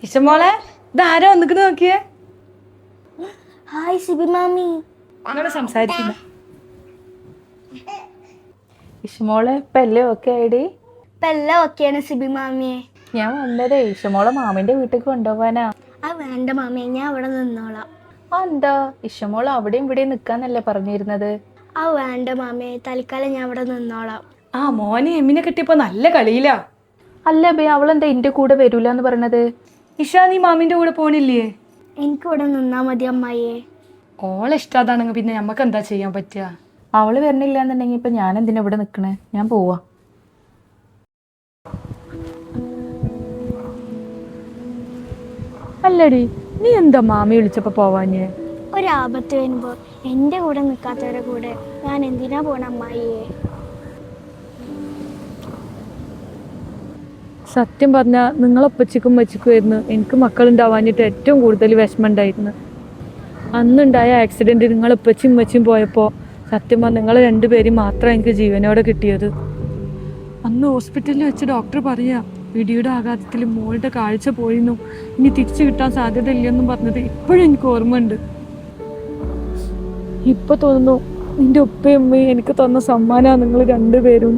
ഇഷ്ടമോളെ ഇതാരോ വന്നിട്ട് നോക്കിയേ. ഹായ് സിബി മാമി. അങ്ങനെ സംസാരിക്കില്ല. ഇഷമോളെ ഇപ്പം എല്ലാം ഓക്കെ ആയിടി? ഇപ്പം എല്ലാം ഓക്കെയാണ് സിബി മാമിയെ. ഞാൻ വന്നതേ ഇഷമോളെ മാമിന്റെ വീട്ടിലേക്ക് കൊണ്ടുപോകാനാ. വേണ്ട മാമിയെ, ഞാൻ അവിടെ നിന്നോളാം. എന്താ ഇഷമോള് അവിടെയും ഇവിടെയും നിക്കാന്നല്ലേ പറഞ്ഞിരുന്നത്? വേണ്ട മാമിയെ, തൽക്കാലം ഞാൻ അവിടെ നിന്നോളാം. മോനെ എമ്മിനെ കിട്ടിയപ്പോ നല്ല കളിയിലാ. അല്ല ബേ, അവളെന്താ എന്റെ കൂടെ വരൂല എന്ന് പറഞ്ഞത്? ഇഷ നീ മാമിന്റെ കൂടെ പോണില്ലേ? എനിക്ക് ഇവിടെ നിന്നാ മതി അമ്മായിയെ. ഓളെ ഇഷ്ടാതാണെങ്കിൽ പിന്നെ നമുക്ക് എന്താ ചെയ്യാൻ പറ്റുക? അവള് വരണില്ല എന്നുണ്ടെങ്കിൽ ഇപ്പൊ ഞാൻ എന്തിനാ ഇവിടെ നിക്കണേ? ഞാൻ പോവാ. അല്ലടി നീ എന്താ മാമി വിളിച്ചപ്പോ പോവാഞ്ഞേ? ഒരാപത്ത് വരുമ്പോ എൻ്റെ കൂടെ നിൽക്കാത്തവരെ കൂടെ ഞാൻ എന്തിനാ പോണ അമ്മായിയെ? സത്യം പറഞ്ഞാൽ നിങ്ങളൊപ്പച്ചിക്കും വച്ചിക്കുമായിരുന്നു എനിക്ക് മക്കളുണ്ടാവാഞ്ഞിട്ട് ഏറ്റവും കൂടുതൽ വിഷമം ഉണ്ടായിരുന്നു. അന്നുണ്ടായ ആക്സിഡൻറ്റ് നിങ്ങളൊപ്പച്ചും ഉമ്മച്ചും പോയപ്പോൾ സത്യം പറഞ്ഞാൽ നിങ്ങൾ രണ്ടുപേരും മാത്രം എനിക്ക് ജീവനോടെ കിട്ടിയത്. അന്ന് ഹോസ്പിറ്റലിൽ വെച്ച് ഡോക്ടർ പറയാ ഇടിയുടെ ആഘാതത്തിൽ മോളുടെ കാഴ്ച പോയിരുന്നു, ഇനി തിരിച്ചു കിട്ടാൻ സാധ്യത ഇല്ലെന്നും പറഞ്ഞത് ഇപ്പോഴും എനിക്ക് ഓർമ്മയുണ്ട്. ഇപ്പൊ തോന്നുന്നു നിന്റെ ഉപ്പയും ഉമ്മയും എനിക്ക് തന്ന സമ്മാനമാണ് നിങ്ങൾ രണ്ടുപേരും.